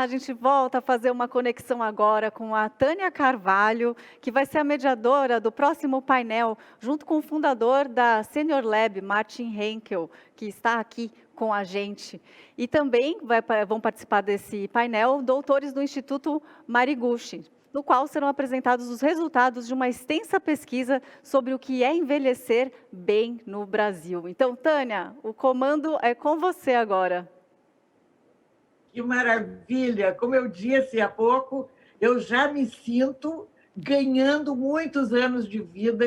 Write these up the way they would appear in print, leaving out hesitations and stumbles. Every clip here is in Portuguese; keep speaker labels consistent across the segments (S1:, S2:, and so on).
S1: a gente volta a fazer uma conexão agora com a Tânia Carvalho, que vai ser a mediadora do próximo painel, junto com o fundador da Senior Lab, Martin Henkel, que está aqui com a gente. E também vão participar desse painel doutores do Instituto Mariguchi, no qual serão apresentados os resultados de uma extensa pesquisa sobre o que é envelhecer bem no Brasil. Então, Tânia, o comando é com você agora.
S2: Que maravilha! Como eu disse há pouco, eu já me sinto ganhando muitos anos de vida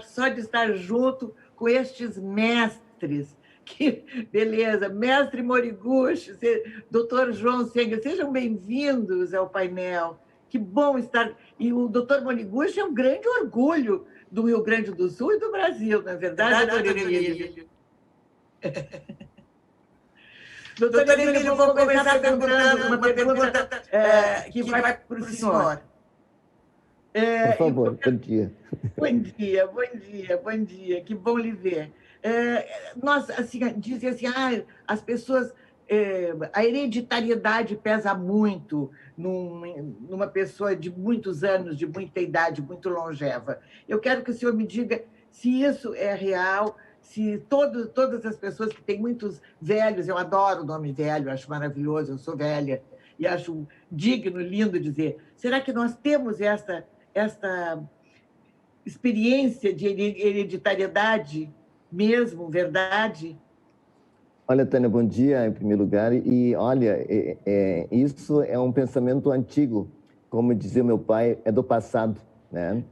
S2: só de estar junto com estes mestres. Que beleza! Mestre Moriguchi, doutor João Senga, sejam bem-vindos ao painel. Que bom estar... E o doutor Moriguchi é um grande orgulho do Rio Grande do Sul e do Brasil, não é verdade, doutor Emílio? Doutor Emílio, eu vou começar perguntando uma pergunta que vai para o senhor.
S3: Por favor, bom dia.
S2: Bom dia, que bom lhe ver. Nós, assim, dizem assim, as pessoas... a hereditariedade pesa muito numa pessoa de muitos anos, de muita idade, muito longeva. Eu quero que o senhor me diga se isso é real, se todas as pessoas que têm muitos velhos, eu adoro o nome velho, acho maravilhoso, eu sou velha, e acho digno, lindo dizer, será que nós temos esta experiência de hereditariedade mesmo, verdade?
S3: Olha, Tânia, bom dia, em primeiro lugar. E, olha, isso é um pensamento antigo, como dizia meu pai, é do passado, né?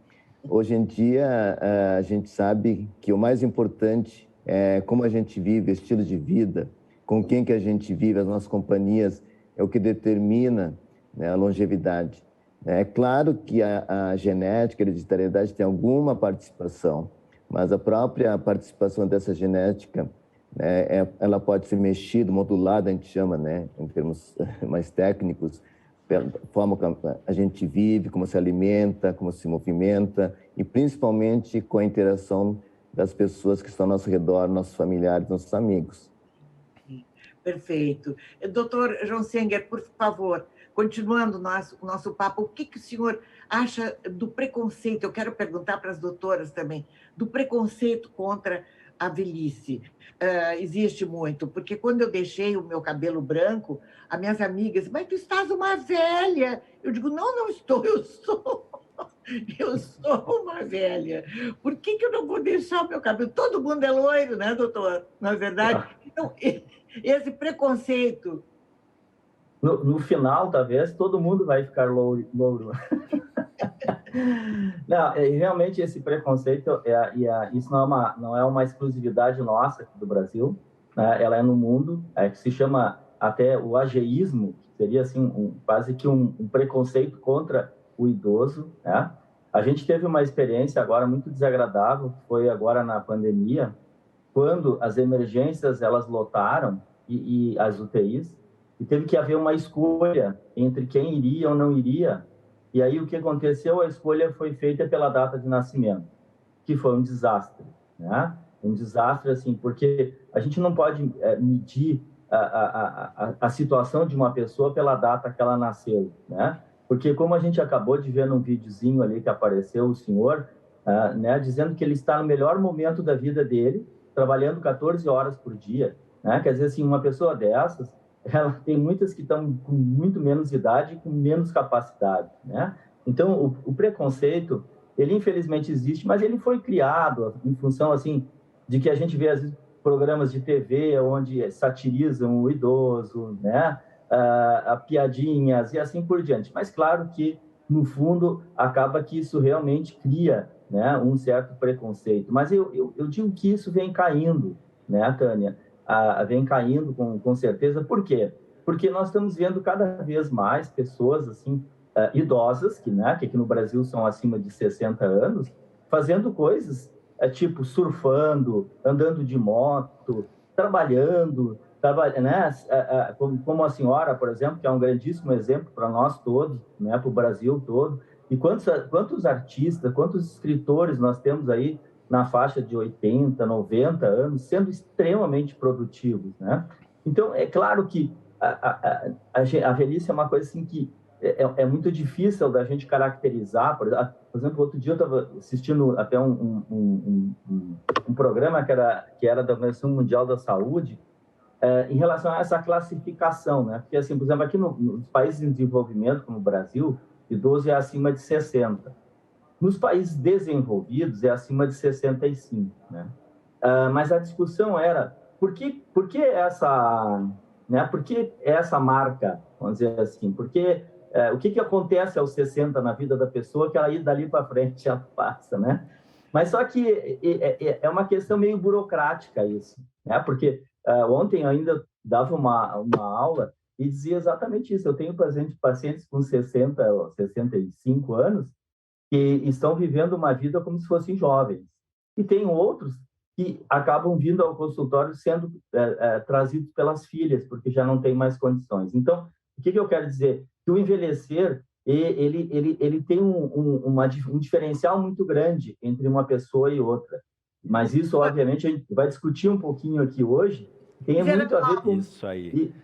S3: Hoje em dia, a gente sabe que o mais importante é como a gente vive, estilo de vida, com quem que a gente vive, as nossas companhias, é o que determina, né, a longevidade. É claro que a genética, a hereditariedade tem alguma participação, mas a própria participação dessa genética, ela pode ser mexida, modulada, a gente chama, né, em termos mais técnicos, pela forma como a gente vive, como se alimenta, como se movimenta, e principalmente com a interação das pessoas que estão ao nosso redor, nossos familiares, nossos amigos.
S2: Perfeito. Doutor João Senger, por favor, continuando o nosso papo, o que o senhor acha do preconceito? Eu quero perguntar para as doutoras também, do preconceito contra a velhice. Existe muito, porque quando eu deixei o meu cabelo branco, as minhas amigas, mas tu estás uma velha. Eu digo, não estou, eu sou uma velha. Por que eu não vou deixar o meu cabelo? Todo mundo é loiro, né, doutor? Não é verdade? Então, esse preconceito...
S4: No final, talvez, todo mundo vai ficar louro. Não, realmente esse preconceito, isso não é uma exclusividade nossa aqui do Brasil, né? Ela é no mundo, que se chama até o ageísmo, que seria assim, quase que um preconceito contra o idoso, né? A gente teve uma experiência agora muito desagradável, foi agora na pandemia, quando as emergências elas lotaram, e as UTIs, e teve que haver uma escolha entre quem iria ou não iria. E aí o que aconteceu? A escolha foi feita pela data de nascimento, que foi um desastre, né? Um desastre, assim, porque a gente não pode medir a situação de uma pessoa pela data que ela nasceu, né? Porque como a gente acabou de ver num videozinho ali que apareceu o senhor, né, dizendo que ele está no melhor momento da vida dele, trabalhando 14 horas por dia, né? Quer dizer, assim, uma pessoa dessas, ela tem muitas que estão com muito menos idade e com menos capacidade, né? Então, o preconceito, ele infelizmente existe, mas ele foi criado em função, assim, de que a gente vê, às vezes, programas de TV onde satirizam o idoso, né? Piadinhas e assim por diante. Mas, claro que, no fundo, acaba que isso realmente cria, né, um certo preconceito. Mas eu digo que isso vem caindo, né, Tânia? Vem caindo com certeza. Por quê? Porque nós estamos vendo cada vez mais pessoas assim, idosas, que aqui no Brasil são acima de 60 anos, fazendo coisas tipo surfando, andando de moto, trabalhando, né? Como a senhora, por exemplo, que é um grandíssimo exemplo para nós todos, né? Para o Brasil todo. E quantos artistas, quantos escritores nós temos aí na faixa de 80, 90 anos, sendo extremamente produtivos, né? Então, é claro que a velhice é uma coisa assim que é muito difícil da gente caracterizar. Por exemplo, outro dia eu estava assistindo até um programa que era da Organização Mundial da Saúde, em relação a essa classificação, né? Porque, assim, por exemplo, aqui nos países em desenvolvimento, como o Brasil, idoso é acima de 60. Nos países desenvolvidos é acima de 65, né? Mas a discussão era por que essa, né? Por que essa marca, vamos dizer assim? Porque o que acontece aos 60 na vida da pessoa que ela ir dali para frente já passa, né? Mas só que é uma questão meio burocrática isso, né? Porque ontem eu ainda dava uma aula e dizia exatamente isso. Eu tenho pacientes com 60 ou 65 anos que estão vivendo uma vida como se fossem jovens. E tem outros que acabam vindo ao consultório sendo trazidos pelas filhas, porque já não tem mais condições. Então, o que eu quero dizer? Que o envelhecer, ele tem um diferencial muito grande entre uma pessoa e outra. Mas isso, obviamente, a gente vai discutir um pouquinho aqui hoje, tem muito a ver com...
S5: Isso aí.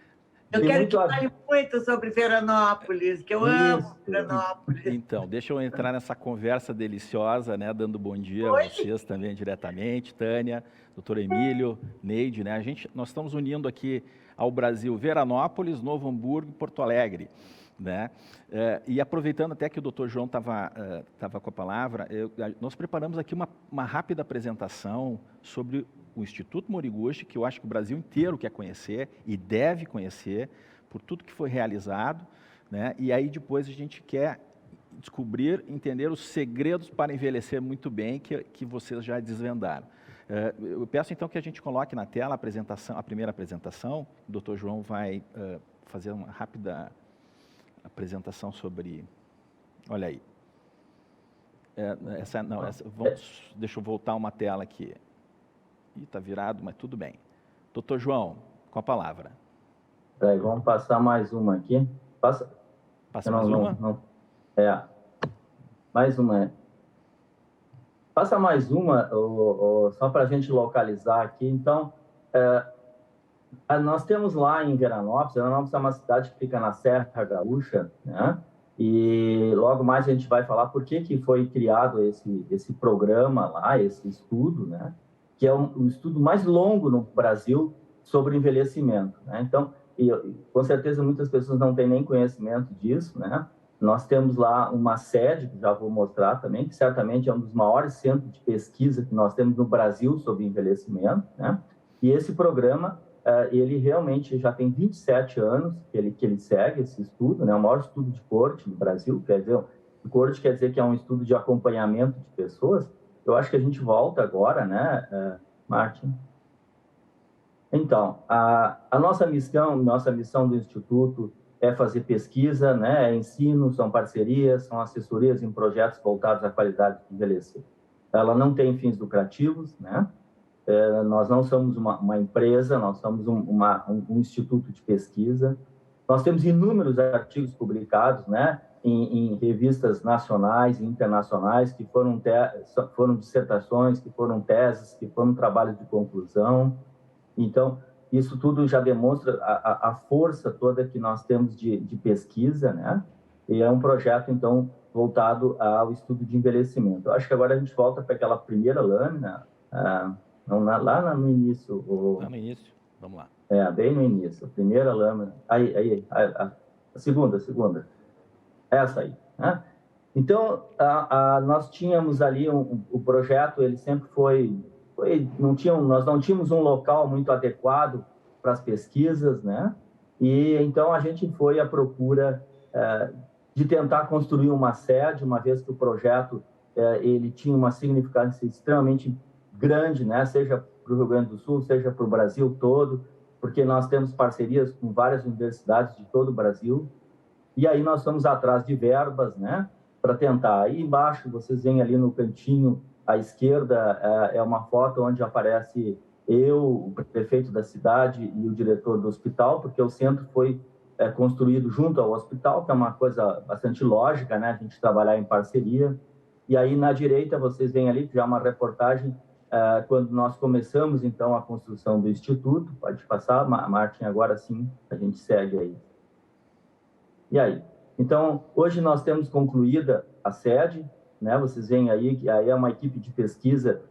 S2: Eu quero que fale muito sobre Veranópolis, que eu amo Veranópolis.
S5: Então, deixa eu entrar nessa conversa deliciosa, né? Dando bom dia a vocês também diretamente, Tânia, doutor Emílio, Neide, né? Nós estamos unindo aqui ao Brasil Veranópolis, Novo Hamburgo e Porto Alegre, né? E aproveitando até que o doutor João estava com a palavra, nós preparamos aqui uma rápida apresentação sobre o Instituto Moriguchi, que eu acho que o Brasil inteiro quer conhecer e deve conhecer por tudo que foi realizado, né? E aí depois a gente quer descobrir, entender os segredos para envelhecer muito bem que vocês já desvendaram. Eu peço então que a gente coloque na tela a primeira apresentação. O Dr. João vai fazer uma rápida apresentação sobre... Olha aí. Deixa eu voltar uma tela aqui. Está virado, mas tudo bem. Doutor João, com a palavra.
S4: Vamos passar mais uma aqui. Passa
S5: mais uma?
S4: Mais uma. Passa mais uma, só para a gente localizar aqui. Então, nós temos lá em Veranópolis é uma cidade que fica na Serra Gaúcha, né? E logo mais a gente vai falar por que foi criado esse programa lá, esse estudo, né? Que é o estudo mais longo no Brasil sobre envelhecimento, né? Então, com certeza muitas pessoas não têm nem conhecimento disso, né? Nós temos lá uma sede, que já vou mostrar também, que certamente é um dos maiores centros de pesquisa que nós temos no Brasil sobre envelhecimento, né? E esse programa, ele realmente já tem 27 anos que ele segue esse estudo, né? O maior estudo de coorte no Brasil, quer dizer, coorte quer dizer que é um estudo de acompanhamento de pessoas. Eu acho que a gente volta agora, né, Martin? Então, a nossa missão do Instituto é fazer pesquisa, né, é ensino, são parcerias, são assessorias em projetos voltados à qualidade de envelhecer. Ela não tem fins lucrativos, né? Nós não somos uma empresa, nós somos um instituto de pesquisa. Nós temos inúmeros artigos publicados, né, em revistas nacionais e internacionais, que foram dissertações, que foram teses, que foram trabalhos de conclusão. Então, isso tudo já demonstra a força toda que nós temos de pesquisa, né? E é um projeto, então, voltado ao estudo de envelhecimento. Eu acho que agora a gente volta para aquela primeira lâmina, lá no início.
S5: Lá no início, vamos lá.
S4: Bem no início, a primeira lâmina. Aí, a segunda. Essa aí, né? Então, nós tínhamos ali o projeto, ele sempre nós não tínhamos um local muito adequado para as pesquisas, né? E então a gente foi à procura de tentar construir uma sede, uma vez que o projeto ele tinha uma significância extremamente grande, né? Seja para o Rio Grande do Sul, seja para o Brasil todo, porque nós temos parcerias com várias universidades de todo o Brasil. E aí nós fomos atrás de verbas, né, para tentar. Aí embaixo, vocês veem ali no cantinho à esquerda, é uma foto onde aparece eu, o prefeito da cidade e o diretor do hospital, porque o centro foi construído junto ao hospital, que é uma coisa bastante lógica, né, a gente trabalhar em parceria. E aí na direita, vocês veem ali, que já é uma reportagem quando nós começamos, então, a construção do Instituto. Pode passar, Martin, agora sim, a gente segue aí. E aí? Então, hoje nós temos concluída a sede, né? Vocês veem aí que aí é uma equipe de pesquisa,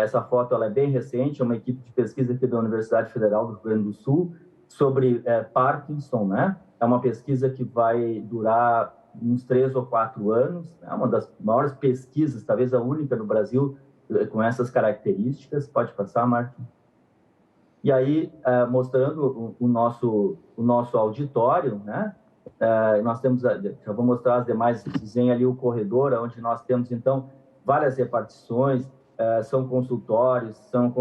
S4: essa foto ela é bem recente, é uma equipe de pesquisa aqui da Universidade Federal do Rio Grande do Sul, sobre Parkinson, né? É uma pesquisa que vai durar uns 3 ou 4 anos, é uma das maiores pesquisas, talvez a única no Brasil, com essas características. Pode passar, Martin. E aí, mostrando o nosso auditório, né? Nós temos, já vou mostrar as demais, vocês veem ali o corredor, onde nós temos, então, várias repartições, são consultórios são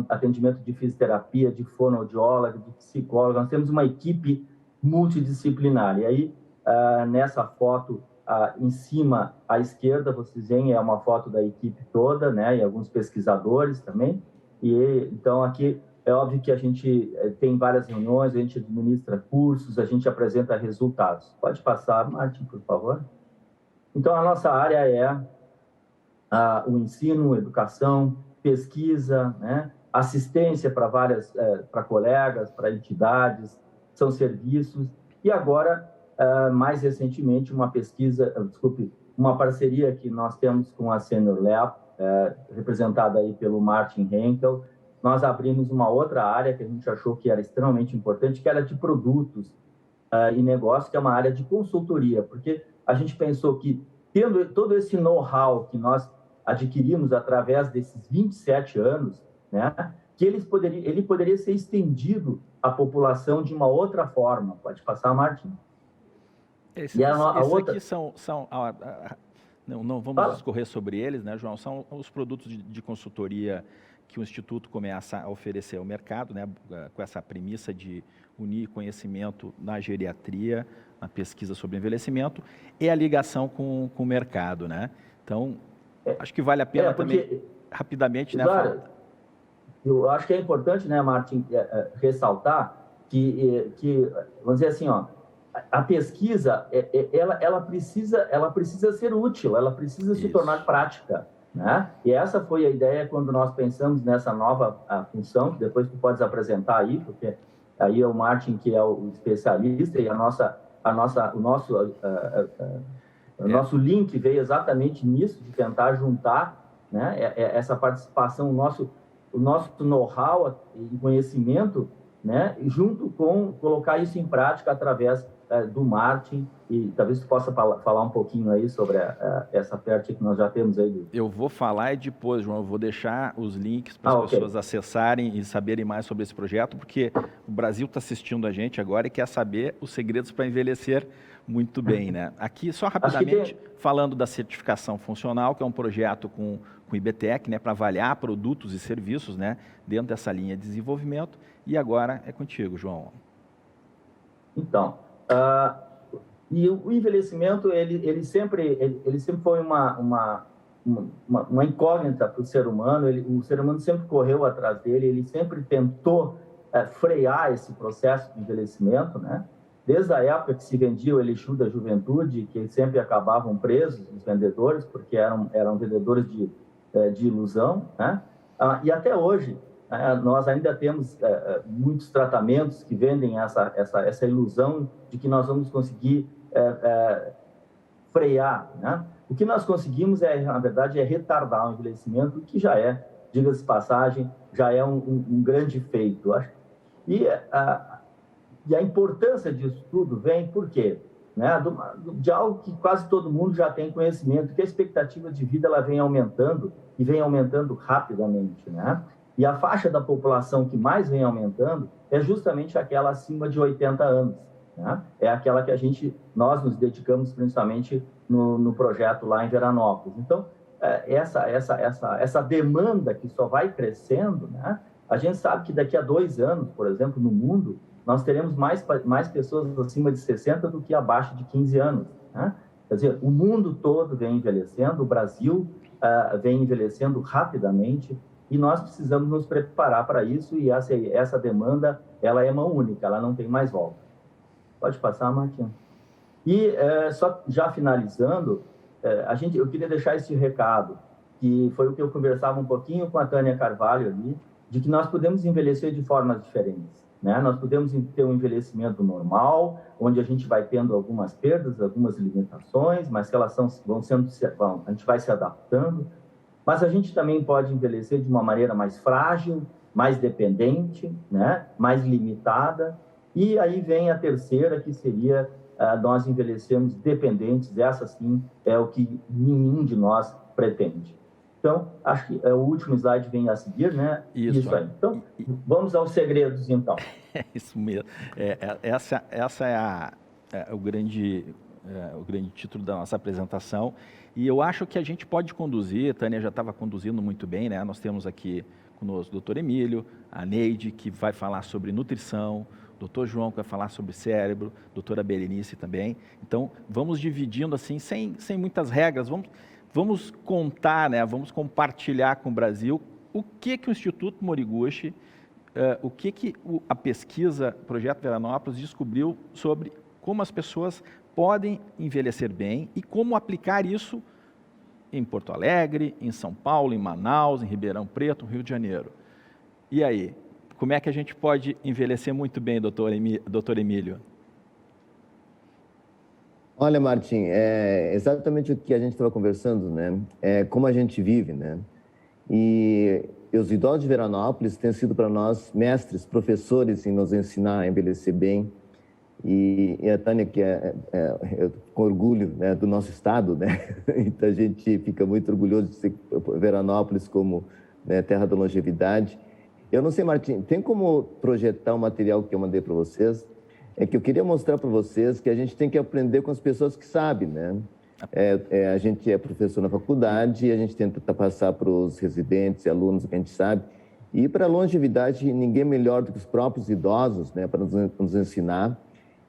S4: atendimento de fisioterapia, de fonoaudiólogo, de psicólogo. Nós temos uma equipe multidisciplinar. E aí, nessa foto, em cima, à esquerda, vocês veem, é uma foto da equipe toda, né, e alguns pesquisadores também. E então, aqui, é óbvio que a gente tem várias reuniões, a gente administra cursos, a gente apresenta resultados. Pode passar, Martin, por favor. Então, a nossa área é o ensino, educação, pesquisa, né, assistência para para colegas, para entidades, são serviços. E agora, mais recentemente, uma parceria que nós temos com a Senior Lab, representada aí pelo Martin Henkel. Nós abrimos uma outra área que a gente achou que era extremamente importante, que era de produtos e negócios, que é uma área de consultoria, porque a gente pensou que, tendo todo esse know-how que nós adquirimos através desses 27 anos, né, que ele poderia ser estendido à população de uma outra forma. Pode passar, Martin?
S5: Esses aqui são não vamos discorrer sobre eles, né, João? São os produtos de consultoria que o Instituto começa a oferecer ao mercado, né, com essa premissa de unir conhecimento na geriatria, na pesquisa sobre envelhecimento, e a ligação com o mercado, né? Então, acho que vale a pena também, rapidamente, né?
S4: Claro, eu acho que é importante, né, Martin, ressaltar que, vamos dizer assim, a pesquisa, ela precisa ser útil, ela precisa se tornar prática, né? E essa foi a ideia quando nós pensamos nessa nova função, que depois tu podes apresentar aí, porque aí é o Martin que é o especialista, e o nosso link veio exatamente nisso, de tentar juntar, né, essa participação, o nosso know-how e conhecimento, né, junto com colocar isso em prática através do Martin. E talvez tu possa falar um pouquinho aí sobre essa parte que nós já temos aí.
S5: Eu vou falar depois, João, eu vou deixar os links para as pessoas acessarem e saberem mais sobre esse projeto, porque o Brasil está assistindo a gente agora e quer saber os segredos para envelhecer muito bem, né? Aqui, só rapidamente, falando da certificação funcional, que é um projeto com o IBTEC, né, para avaliar produtos e serviços, né, dentro dessa linha de desenvolvimento. E agora é contigo, João.
S4: Então, e o envelhecimento, ele sempre foi uma incógnita para o ser humano. O ser humano sempre correu atrás dele, ele sempre tentou frear esse processo de envelhecimento, né? Desde a época que se vendia o Elixir da Juventude, que sempre acabavam presos os vendedores, porque eram vendedores de ilusão, né? E até hoje, nós ainda temos muitos tratamentos que vendem essa ilusão de que nós vamos conseguir frear, né? O que nós conseguimos, na verdade, é retardar o envelhecimento, que já é, diga-se de passagem, já é um grande feito. E a importância disso tudo vem por quê? Né? De algo que quase todo mundo já tem conhecimento, que a expectativa de vida ela vem aumentando, e vem aumentando rapidamente, né? E a faixa da população que mais vem aumentando é justamente aquela acima de 80 anos, né? É aquela que nós nos dedicamos principalmente no projeto lá em Veranópolis. Então, essa demanda que só vai crescendo, né? A gente sabe que daqui a 2 anos, por exemplo, no mundo, nós teremos mais pessoas acima de 60 do que abaixo de 15 anos, né? Quer dizer, o mundo todo vem envelhecendo, o Brasil vem envelhecendo rapidamente, e nós precisamos nos preparar para isso, e essa demanda, ela é mão única, ela não tem mais volta. Pode passar, Martinho. E só já finalizando, eu queria deixar esse recado. que foi o que eu conversava um pouquinho com a Tânia Carvalho ali, de que nós podemos envelhecer de formas diferentes, né? Nós podemos ter um envelhecimento normal, onde a gente vai tendo algumas perdas, algumas limitações, mas que elas a gente vai se adaptando. Mas a gente também pode envelhecer de uma maneira mais frágil, mais dependente, né? Mais limitada. E aí vem a terceira, que seria nós envelhecermos dependentes. Essa, sim, é o que nenhum de nós pretende. Então, acho que o último slide vem a seguir, né?
S5: Isso
S4: aí. Então, vamos aos segredos, então.
S5: É isso mesmo. Essa é o grande título da nossa apresentação. E eu acho que a gente pode conduzir, a Tânia já estava conduzindo muito bem, né? Nós temos aqui conosco o doutor Emílio, a Neide, que vai falar sobre nutrição, o doutor João, que vai falar sobre cérebro, a doutora Berenice também. Então, vamos dividindo assim, sem muitas regras, vamos contar, né? Vamos compartilhar com o Brasil o que o Instituto Moriguchi, a pesquisa Projeto Veranópolis descobriu sobre como as pessoas podem envelhecer bem e como aplicar isso em Porto Alegre, em São Paulo, em Manaus, em Ribeirão Preto, no Rio de Janeiro. E aí, como é que a gente pode envelhecer muito bem, doutor Emílio?
S3: Olha, Martim, é exatamente o que a gente estava conversando, né? É como a gente vive, né? E os idosos de Veranópolis têm sido para nós mestres, professores em nos ensinar a envelhecer bem. E a Tânia, que com orgulho, né, do nosso estado, né? Então a gente fica muito orgulhoso de ser Veranópolis como, né, terra da longevidade. Eu não sei, Martim, tem como projetar o material que eu mandei para vocês? É que eu queria mostrar para vocês que a gente tem que aprender com as pessoas que sabem, né? A gente é professor na faculdade e a gente tenta passar para os residentes e alunos o que a gente sabe. E para a longevidade, ninguém melhor do que os próprios idosos, né, para nos ensinar.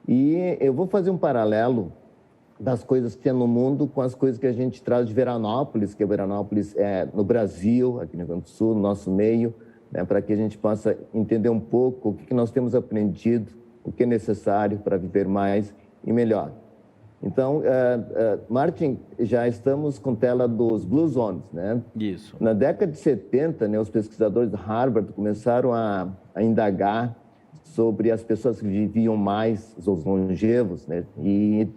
S3: E eu vou fazer um paralelo das coisas que tem no mundo com as coisas que a gente traz de Veranópolis, que Veranópolis é no Brasil, aqui no Rio Grande do Sul, no nosso meio, né, para que a gente possa entender um pouco o que nós temos aprendido, o que é necessário para viver mais e melhor. Então, Martin, já estamos com tela dos Blue Zones, né?
S5: Isso.
S3: Na década de 70, né, os pesquisadores de Harvard começaram a indagar sobre as pessoas que viviam mais, os longevos, né? E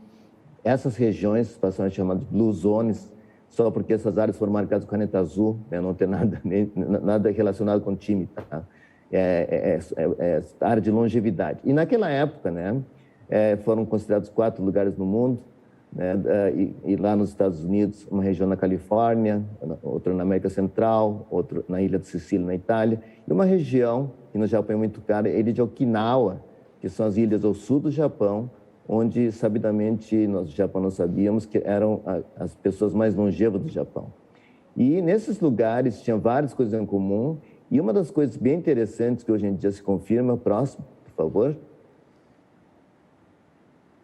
S3: essas regiões passaram a chamar de Blue Zones, só porque essas áreas foram marcadas com caneta azul, né? Não tem nada relacionado com time, tá? Área de longevidade. E naquela época, né, foram considerados 4 lugares no mundo, né, e lá nos Estados Unidos, uma região na Califórnia, outra na América Central, outra na Ilha de Sicília, na Itália, e uma região que no Japão é muito cara, a ilha de Okinawa, que são as ilhas ao sul do Japão, onde, sabidamente, nós do Japão não sabíamos que eram as pessoas mais longevas do Japão. E nesses lugares tinham várias coisas em comum, e uma das coisas bem interessantes que hoje em dia se confirma, próximo, por favor,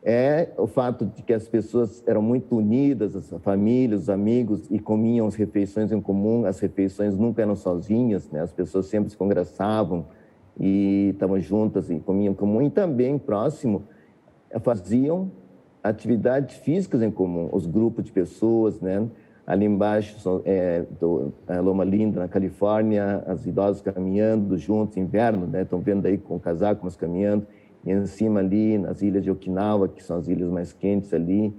S3: é o fato de que as pessoas eram muito unidas, as famílias, os amigos, e comiam as refeições em comum. As refeições nunca eram sozinhas, né? As pessoas sempre se congraçavam e estavam juntas e comiam em comum. E também, próximo, faziam atividades físicas em comum, os grupos de pessoas, né? Ali embaixo, Loma Linda, na Califórnia, as idosas caminhando juntos, inverno, né? Estão vendo aí com o casaco, mas caminhando. E em cima ali, nas ilhas de Okinawa, que são as ilhas mais quentes ali,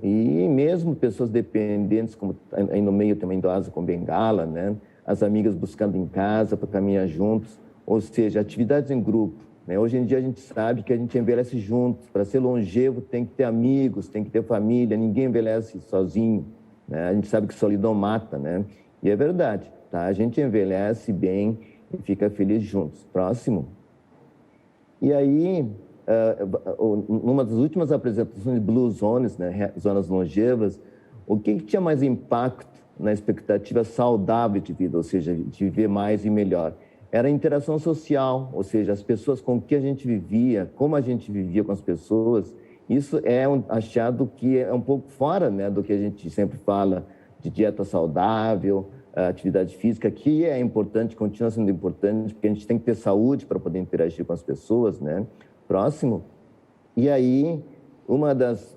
S3: e mesmo pessoas dependentes, como aí no meio tem uma idosa com bengala, né? As amigas buscando em casa para caminhar juntos, ou seja, atividades em grupo, né? Hoje em dia a gente sabe que a gente envelhece juntos, para ser longevo tem que ter amigos, tem que ter família, ninguém envelhece sozinho, né? A gente sabe que solidão mata, né? E é verdade, tá? A gente envelhece bem e fica feliz juntos. Próximo. E aí, numa das últimas apresentações de Blue Zones, né, zonas longevas, o que tinha mais impacto na expectativa saudável de vida, ou seja, de viver mais e melhor? Era a interação social, ou seja, as pessoas com que a gente vivia, como a gente vivia com as pessoas. Isso é um achado que é um pouco fora, né, do que a gente sempre fala de dieta saudável, atividade física, que é importante, continua sendo importante, porque a gente tem que ter saúde para poder interagir com as pessoas, né? Próximo. E aí, uma das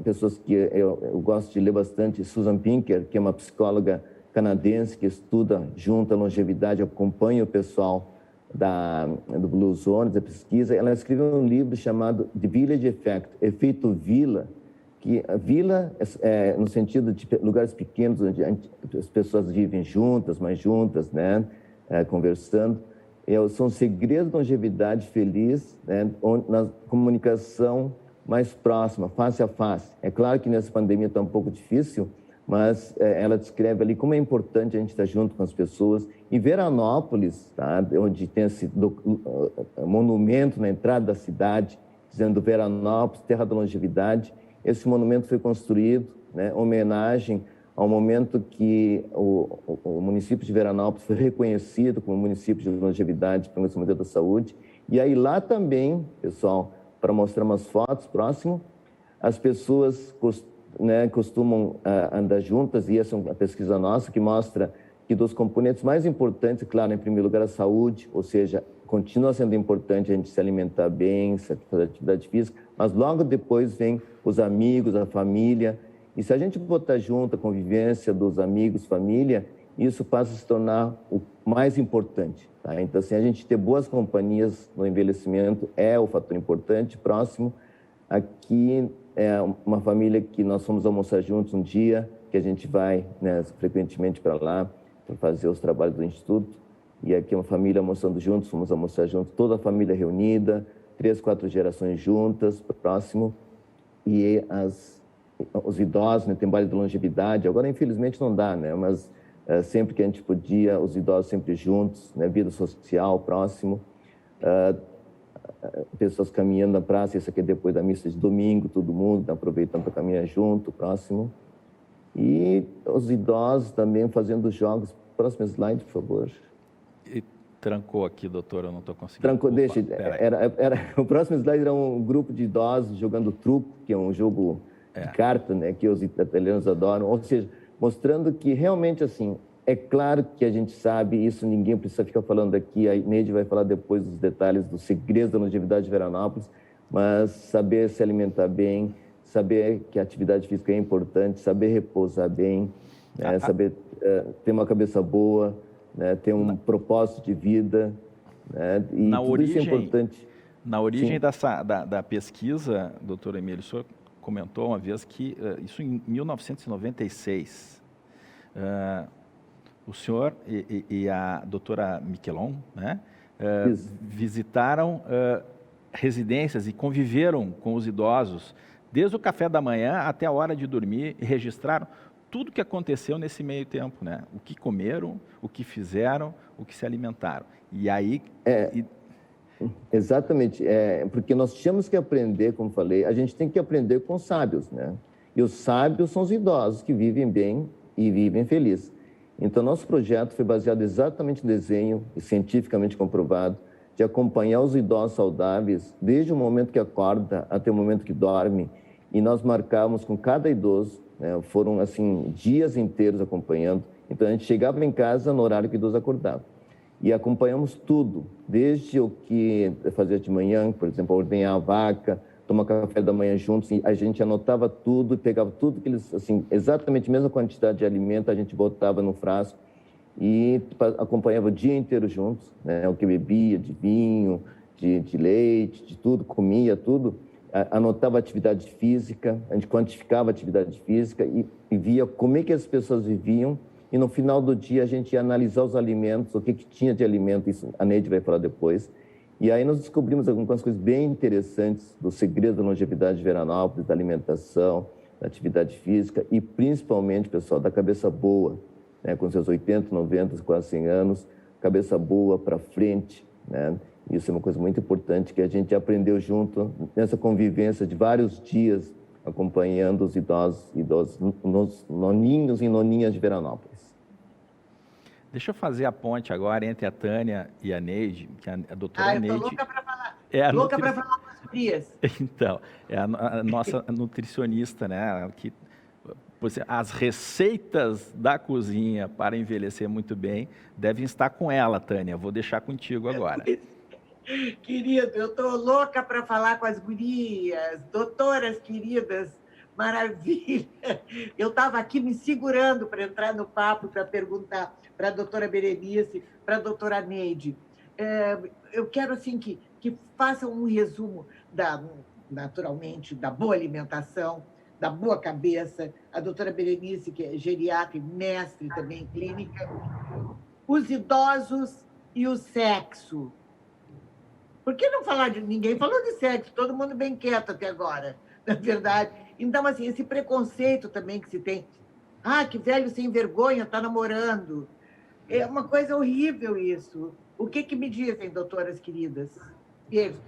S3: pessoas que eu gosto de ler bastante, Susan Pinker, que é uma psicóloga canadense que estuda junto à longevidade, acompanha o pessoal do Blue Zone, da pesquisa. Ela escreveu um livro chamado The Village Effect, Efeito Vila, que a vila é no sentido de lugares pequenos onde as pessoas vivem juntas, mais juntas, né, conversando. São segredos da longevidade feliz, né, na comunicação mais próxima, face a face. É claro que nessa pandemia está um pouco difícil, mas ela descreve ali como é importante a gente estar junto com as pessoas. Em Veranópolis, tá, onde tem esse monumento na entrada da cidade, dizendo Veranópolis, terra da longevidade, esse monumento foi construído, né, em homenagem ao momento que o município de Veranópolis foi reconhecido como município de longevidade pelo Ministério da Saúde. E aí lá também, pessoal, para mostrar umas fotos próximo, as pessoas costumam andar juntas, e essa é uma pesquisa nossa que mostra que dos componentes mais importantes, claro, em primeiro lugar a saúde, ou seja, continua sendo importante a gente se alimentar bem, fazer atividade física, mas logo depois vem os amigos, a família, e se a gente botar junto a convivência dos amigos, família, isso passa a se tornar o mais importante, tá? Então, assim, a gente ter boas companhias no envelhecimento é o fator importante. Próximo, aqui é uma família que nós fomos almoçar juntos um dia, que a gente vai, né, frequentemente para lá, para fazer os trabalhos do Instituto, e aqui uma família almoçando juntos, fomos almoçar juntos, toda a família reunida, 3, 4 gerações juntas, próximo, e os idosos, né, tem baile de longevidade, agora infelizmente não dá, né, mas sempre que a gente podia, os idosos sempre juntos, né, vida social, próximo, pessoas caminhando na praça, isso aqui é depois da missa de domingo, todo mundo aproveitando para caminhar junto, próximo, e os idosos também fazendo jogos. Próximo slide, por favor.
S5: E trancou aqui, doutor, eu não estou conseguindo.
S3: Trancou, deixa. O próximo slide era um grupo de idosos jogando truco, que é um jogo de carta, né, que os italianos adoram, ou seja, mostrando que realmente, assim, é claro que a gente sabe, isso ninguém precisa ficar falando aqui, a Neide vai falar depois dos detalhes, dos segredos da longevidade de Veranópolis, mas saber se alimentar bem, saber que a atividade física é importante, saber repousar bem, né, saber ter uma cabeça boa, né, ter um propósito de vida, né, e tudo isso é importante.
S5: Na origem da pesquisa, doutor Emílio, o senhor comentou uma vez que isso em 1996, o senhor e a doutora Miquelon, né, visitaram residências e conviveram com os idosos desde o café da manhã até a hora de dormir e registraram tudo o que aconteceu nesse meio tempo, né? O que comeram, o que fizeram, o que se alimentaram. E aí...
S3: Exatamente, porque nós tínhamos que aprender, como falei, a gente tem que aprender com os sábios, né? E os sábios são os idosos que vivem bem e vivem felizes. Então, nosso projeto foi baseado exatamente no desenho, e cientificamente comprovado, de acompanhar os idosos saudáveis desde o momento que acorda até o momento que dorme. E nós marcávamos com cada idoso, né? Foram, assim, dias inteiros acompanhando. Então, a gente chegava em casa no horário que o idoso acordava. E acompanhamos tudo, desde o que fazia de manhã, por exemplo, ordenhar a vaca, tomar café da manhã juntos, a gente anotava tudo, pegava tudo que eles, assim, exatamente a mesma quantidade de alimento, a gente botava no frasco e acompanhava o dia inteiro juntos, né? O que bebia, de vinho, de leite, de tudo, comia tudo, anotava a atividade física, a gente quantificava a atividade física e via como é que as pessoas viviam. E no final do dia a gente ia analisar os alimentos, o que tinha de alimento, isso a Neide vai falar depois. E aí nós descobrimos algumas coisas bem interessantes do segredo da longevidade de Veranópolis, da alimentação, da atividade física e principalmente, pessoal, da cabeça boa, né? Com seus 80, 90, quase 100 anos, cabeça boa para frente, né? Isso é uma coisa muito importante que a gente aprendeu junto nessa convivência de vários dias, acompanhando os idosos, nos noninhos e noninhas de Veranópolis.
S5: Deixa eu fazer a ponte agora entre a Tânia e a Neide, que a doutora Neide...
S2: eu tô louca para falar. Louca para falar com as gurias.
S5: Então, é a nossa nutricionista, né? Que, as receitas da cozinha para envelhecer muito bem devem estar com ela, Tânia. Vou deixar contigo agora.
S2: Querido, eu tô louca para falar com as gurias. Doutoras queridas, Maravilha! Eu estava aqui me segurando para entrar no papo, para perguntar para a doutora Berenice, para a doutora Neide. Eu quero assim, que façam um resumo, naturalmente, da boa alimentação, da boa cabeça. A doutora Berenice, que é geriatra e mestre também em clínica. Os idosos e o sexo. Por que não falar de... Ninguém falou de sexo, todo mundo bem quieto até agora, na verdade. Então, assim, esse preconceito também que se tem. Ah, que velho sem vergonha, está namorando. É uma coisa horrível isso. O que me dizem, doutoras queridas? Beijo.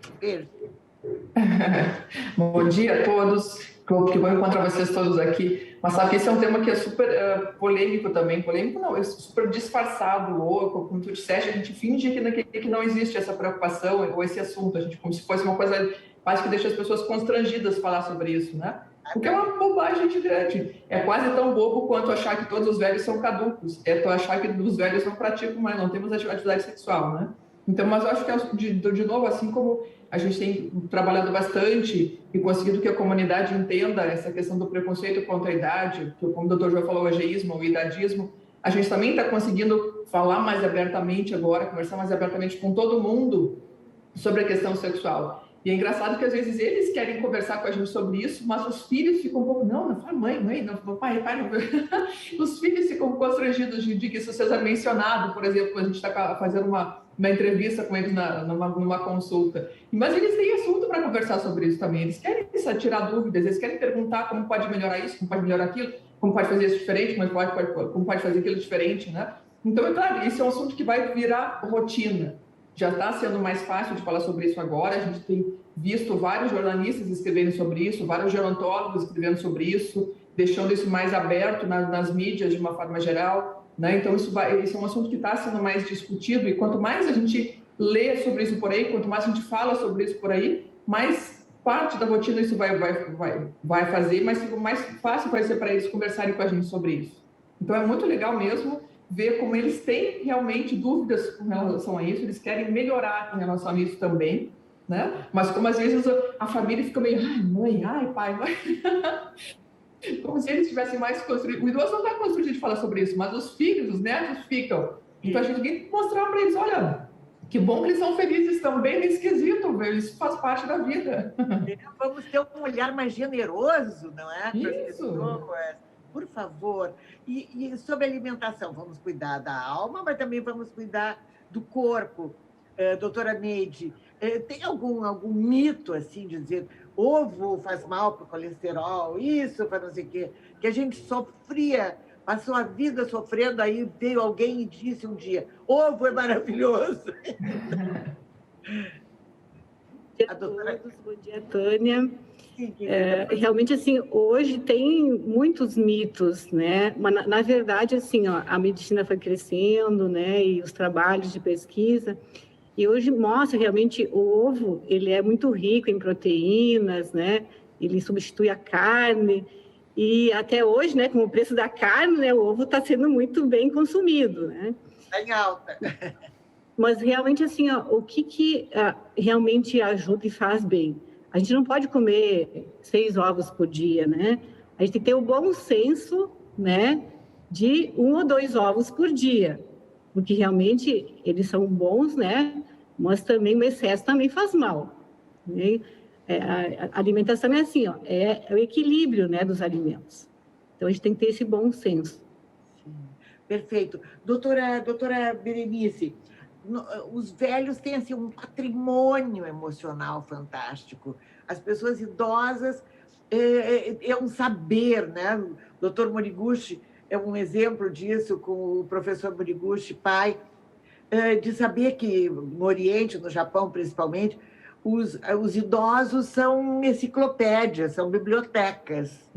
S6: Bom dia a todos. Que bom encontrar vocês todos aqui. Mas sabe que esse é um tema que é super polêmico também. Polêmico não, é super disfarçado, louco. Como tu disseste, a gente finge que não existe essa preocupação ou esse assunto. A gente, como se fosse uma coisa quase que deixa as pessoas constrangidas falar sobre isso, né? O que é uma bobagem gigante. É quase tão bobo quanto achar que todos os velhos são caducos. É tu achar que os velhos não praticam mais, não temos atividade sexual, né? Então, mas eu acho que, de novo, assim como a gente tem trabalhado bastante e conseguido que a comunidade entenda essa questão do preconceito contra a idade, que, como o doutor João falou, o ageísmo, o idadismo, a gente também está conseguindo falar mais abertamente agora, conversar mais abertamente com todo mundo sobre a questão sexual. E é engraçado que, às vezes, eles querem conversar com a gente sobre isso, mas os filhos ficam um pouco... Não fala mãe, não, pai, não. Os filhos ficam constrangidos de que isso seja mencionado. Por exemplo, a gente está fazendo uma entrevista com eles numa consulta. Mas eles têm assunto para conversar sobre isso também. Eles querem tirar dúvidas, eles querem perguntar como pode melhorar isso, como pode melhorar aquilo, como pode fazer isso diferente, como pode fazer aquilo diferente, né? Então, é claro, esse é um assunto que vai virar rotina. Já está sendo mais fácil de falar sobre isso agora. A gente tem visto vários jornalistas escrevendo sobre isso, vários gerontólogos escrevendo sobre isso, deixando isso mais aberto nas mídias de uma forma geral, né? Então, esse é um assunto que está sendo mais discutido, e quanto mais a gente lê sobre isso por aí, quanto mais a gente fala sobre isso por aí, mais parte da rotina isso vai fazer, mais fácil vai ser para eles conversarem com a gente sobre isso. Então, é muito legal mesmo ver como eles têm realmente dúvidas com relação a isso, eles querem melhorar em relação a isso também, né? Mas como às vezes a família fica meio, ai mãe, ai pai, como se eles estivessem mais construídos. O idoso não está construído de falar sobre isso, mas os filhos, os netos ficam. Então a gente tem que mostrar para eles, olha, que bom que eles são felizes também nesse quesito, isso faz parte da vida.
S2: Vamos ter um olhar mais generoso, não é?
S6: Isso.
S2: Por favor. E sobre alimentação, vamos cuidar da alma, mas também vamos cuidar do corpo. Doutora Neide, tem algum mito, assim, de dizer ovo faz mal para o colesterol, isso, para não sei o quê, que a gente sofria, passou a vida sofrendo, aí veio alguém e disse um dia, ovo é maravilhoso.
S7: Bom dia, Tânia. Realmente, assim, hoje tem muitos mitos, né? Mas, na verdade, assim, a medicina foi crescendo, né? E os trabalhos de pesquisa, e hoje mostra realmente o ovo, ele é muito rico em proteínas, né? Ele substitui a carne, e até hoje, né, com o preço da carne, né, o ovo está sendo muito bem consumido, né?
S2: Está em alta.
S7: Mas realmente, assim, o que realmente ajuda e faz bem? A gente não pode comer 6 ovos por dia, né? A gente tem que ter o bom senso, né, de 1 ou 2 ovos por dia, porque realmente eles são bons, né? Mas também o excesso também faz mal, né? A alimentação é assim, é o equilíbrio, né, dos alimentos. Então a gente tem que ter esse bom senso.
S2: Sim. Perfeito. Doutora Berenice, os velhos têm assim, um patrimônio emocional fantástico. As pessoas idosas é um saber, né? O doutor Moriguchi é um exemplo disso, com o professor Moriguchi, pai, de saber que no Oriente, no Japão principalmente, os idosos são enciclopédias, são bibliotecas.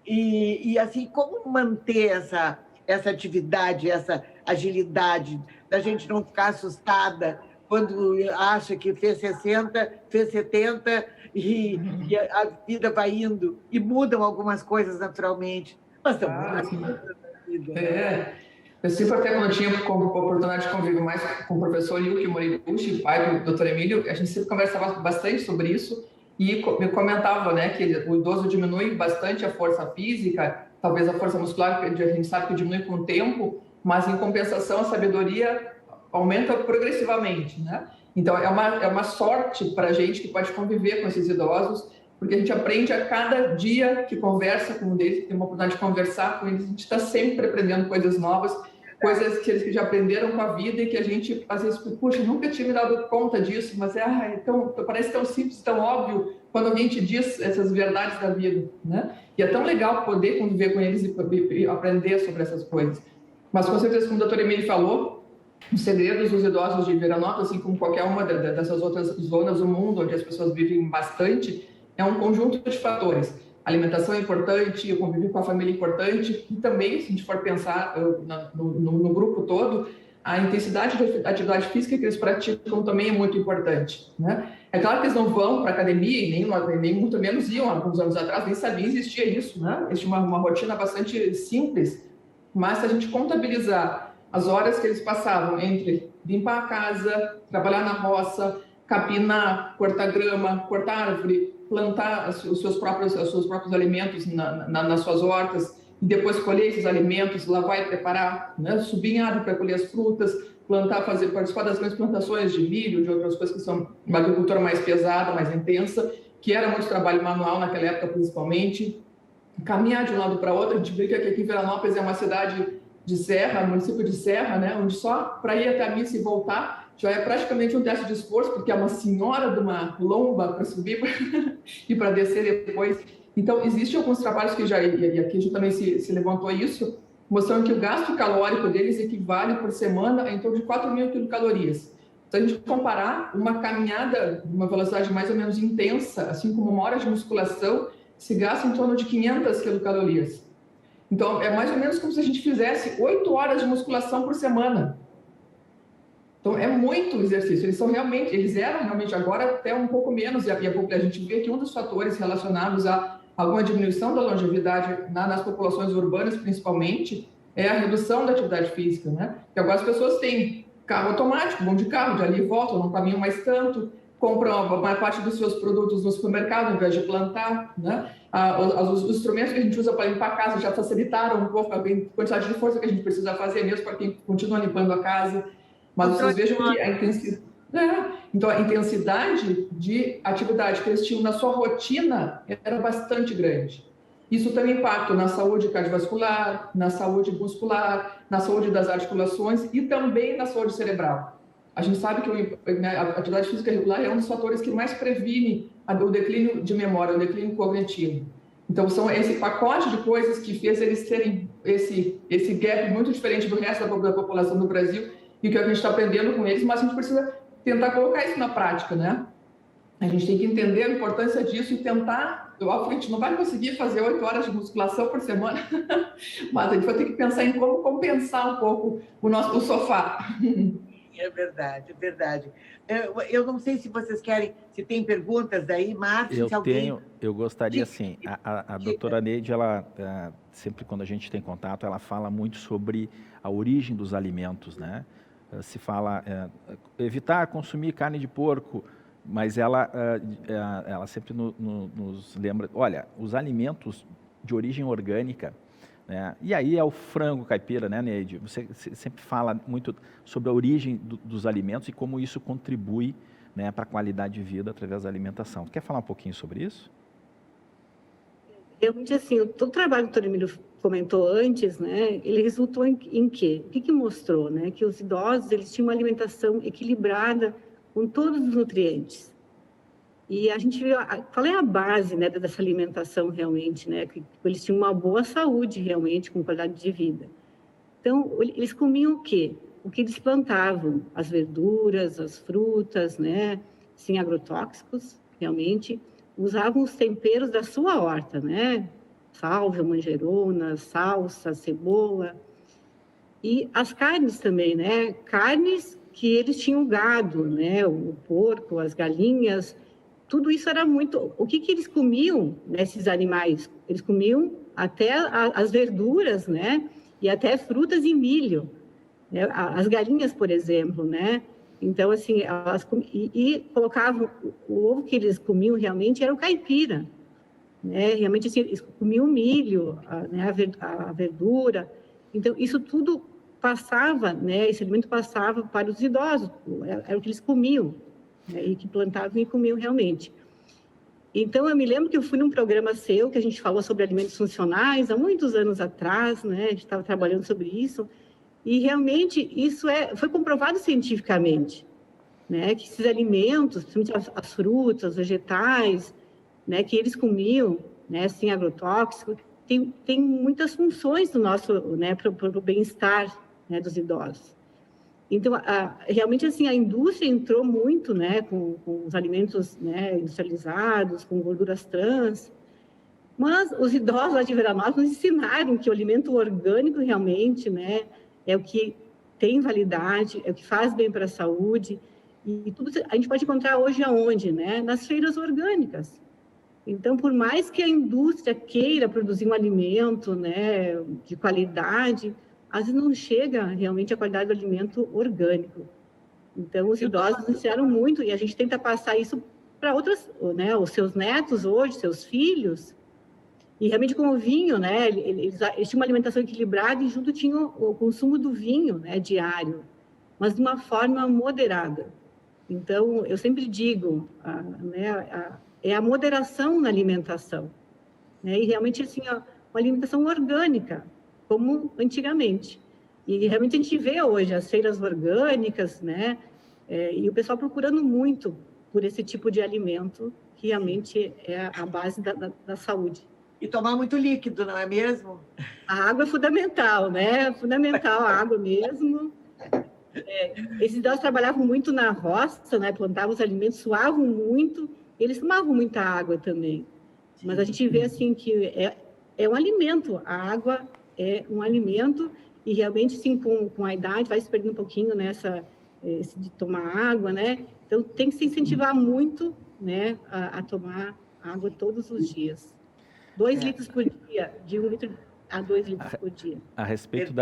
S2: E assim, como manter essa atividade, essa agilidade, da gente não ficar assustada quando acha que fez 60, fez 70 e a vida vai indo e mudam algumas coisas naturalmente. Mas estão mudando a vida.
S6: Eu sempre, até quando tinha a oportunidade de conviver mais com o professor Yuki Moriguchi, pai do Dr. Emílio, a gente sempre conversava bastante sobre isso. e eu comentava, né, que o idoso diminui bastante a força física, talvez a força muscular, que a gente sabe que diminui com o tempo, mas em compensação a sabedoria aumenta progressivamente, né? Então é uma sorte para a gente que pode conviver com esses idosos, porque a gente aprende a cada dia que conversa com um deles, que tem uma oportunidade de conversar com eles, a gente está sempre aprendendo coisas novas, coisas que eles já aprenderam com a vida e que a gente, às vezes, puxa, nunca tinha me dado conta disso, mas parece tão simples, tão óbvio, quando alguém te diz essas verdades da vida, né? E é tão legal poder conviver com eles e aprender sobre essas coisas. Mas, com certeza, como o doutor Emílio falou, os segredos dos idosos de Veranópolis, assim como qualquer uma dessas outras zonas do mundo onde as pessoas vivem bastante, é um conjunto de fatores. A alimentação é importante, o convívio com a família é importante, e também, se a gente for pensar no grupo todo, a intensidade de atividade física que eles praticam também é muito importante, né? É claro que eles não vão para a academia, e nem muito menos iam, alguns anos atrás, nem sabiam existia isso, né? Eles tinham uma rotina bastante simples, mas se a gente contabilizar as horas que eles passavam entre limpar a casa, trabalhar na roça, capinar, cortar grama, cortar árvore, plantar os seus próprios alimentos nas suas hortas, e depois colher esses alimentos, lavar e preparar, né? Subir em árvore para colher as frutas, plantar, participar das grandes plantações de milho, de outras coisas que são uma agricultura mais pesada, mais intensa, que era muito trabalho manual naquela época principalmente. Caminhar de um lado para outro, a gente brinca que aqui em Veranópolis é uma cidade de serra, município de serra, né? Onde só para ir até a missa e voltar já é praticamente um teste de esforço, porque é uma senhora de uma lomba para subir e para descer depois. Então, existem alguns trabalhos que já, e aqui a gente também se levantou isso, mostrando que o gasto calórico deles equivale por semana a em torno de 4.000 quilocalorias. Então, a gente comparar uma caminhada, uma velocidade mais ou menos intensa, assim como uma hora de musculação, se gasta em torno de 500 quilocalorias. Então, é mais ou menos como se a gente fizesse 8 horas de musculação por semana. Então, é muito exercício. Eles eram realmente agora até um pouco menos, e a gente vê que um dos fatores relacionados a alguma diminuição da longevidade nas populações urbanas, principalmente, é a redução da atividade física, né? Porque agora as pessoas têm carro automático, vão de carro, de ali e voltam, não caminham mais tanto, compram a maior parte dos seus produtos no supermercado, ao invés de plantar, né? Os instrumentos que a gente usa para limpar a casa já facilitaram um pouco a quantidade de força que a gente precisa fazer, mesmo para quem continua limpando a casa. Mas vocês vejam que a intensidade de atividade que eles tinham na sua rotina era bastante grande. Isso tem impacto na saúde cardiovascular, na saúde muscular, na saúde das articulações e também na saúde cerebral. A gente sabe que a atividade física regular é um dos fatores que mais previne o declínio de memória, o declínio cognitivo. Então, são esse pacote de coisas que fez eles terem esse gap muito diferente do resto da população do Brasil, e que a gente está aprendendo com eles, mas a gente precisa tentar colocar isso na prática, né? A gente tem que entender a importância disso e tentar... A gente não vai conseguir fazer 8 horas de musculação por semana, mas a gente vai ter que pensar em como compensar um pouco o sofá.
S2: É verdade, é verdade. Eu não sei se vocês querem, se tem perguntas aí, Márcio, se alguém...
S5: Eu gostaria, sim. A doutora Neide, ela, sempre quando a gente tem contato, ela fala muito sobre a origem dos alimentos, né? Se fala evitar consumir carne de porco, mas ela sempre nos lembra, olha, os alimentos de origem orgânica, né? E aí é o frango caipira, né, Neide? Você sempre fala muito sobre a origem dos alimentos e como isso contribui, né, para a qualidade de vida através da alimentação. Quer falar um pouquinho sobre isso?
S7: Realmente, assim, todo o trabalho que o doutor Emílio comentou antes, né, ele resultou em quê? O que mostrou? Né? Que os idosos, eles tinham uma alimentação equilibrada com todos os nutrientes. E a gente viu, qual é a base, né, dessa alimentação realmente, né? Que eles tinham uma boa saúde realmente, com qualidade de vida. Então, eles comiam o quê? O que eles plantavam, as verduras, as frutas, né? Sem agrotóxicos, realmente. Usavam os temperos da sua horta, né? Sálvia, manjerona, salsa, cebola. E as carnes também, né? Carnes que eles tinham gado, né? O porco, as galinhas, tudo isso era muito... O que eles comiam, né, esses animais? Eles comiam até as verduras, né? E até frutas e milho. As galinhas, por exemplo, né? Então, assim, e colocavam, o ovo que eles comiam realmente era o caipira, né? Realmente, assim, eles comiam o milho, né? A verdura. Então, isso tudo passava, né? Esse alimento passava para os idosos, era o que eles comiam, né? E que plantavam e comiam realmente. Então, eu me lembro que eu fui num programa seu, que a gente falou sobre alimentos funcionais, há muitos anos atrás, né? A gente estava trabalhando sobre isso, e realmente isso foi comprovado cientificamente, né? Que esses alimentos, principalmente as frutas, os vegetais, né? Que eles comiam, né? Sem agrotóxico, tem muitas funções do nosso, né? Para o bem-estar, né? Dos idosos. Então, realmente, assim, a indústria entrou muito, né, com os alimentos, né, industrializados, com gorduras trans, mas os idosos lá de Veranópolis nos ensinaram que o alimento orgânico realmente, né, é o que tem validade, é o que faz bem para a saúde, e tudo a gente pode encontrar hoje aonde, né, nas feiras orgânicas. Então, por mais que a indústria queira produzir um alimento, né, de qualidade, às vezes não chega realmente a qualidade do alimento orgânico. Então, os idosos ensinaram muito e a gente tenta passar isso para outras, né, os seus netos hoje, seus filhos. E realmente com o vinho, né, eles tinham uma alimentação equilibrada e junto tinham o consumo do vinho, né, diário, mas de uma forma moderada. Então, eu sempre digo, é a moderação na alimentação, né, e realmente assim, uma alimentação orgânica, como antigamente. E realmente a gente vê hoje as feiras orgânicas, né? E o pessoal procurando muito por esse tipo de alimento, que realmente é a base da saúde.
S2: E tomar muito líquido, não é mesmo?
S7: A água é fundamental, né? Fundamental a água mesmo. Esses idosos trabalhavam muito na roça, né? Plantavam os alimentos, suavam muito, e eles tomavam muita água também. Mas a gente vê assim que é um alimento, a água é um alimento e realmente, sim, com a idade vai se perdendo um pouquinho nessa de tomar água, né? Então, tem que se incentivar muito, né, a tomar água todos os dias. 2 litros por dia, de 1 litro a 2 litros por dia.
S5: A respeito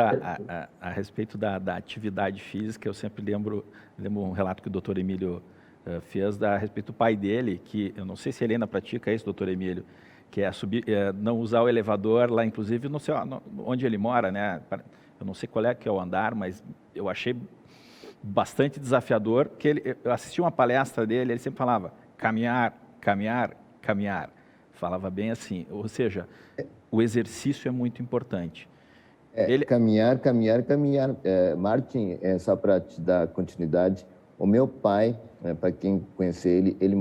S5: da atividade física, eu sempre lembro um relato que o doutor Emílio fez a respeito do pai dele, que eu não sei se ele ainda pratica isso, doutor Emílio, que é não usar o elevador lá, inclusive, não sei onde ele mora, né? Eu não sei qual é que é o andar, mas eu achei bastante desafiador, que eu assisti uma palestra dele, ele sempre falava caminhar, caminhar, caminhar. Falava bem assim, ou seja, o exercício é muito importante.
S3: Caminhar, caminhar, caminhar. Martin, só para te dar continuidade, o meu pai, para quem conhecer ele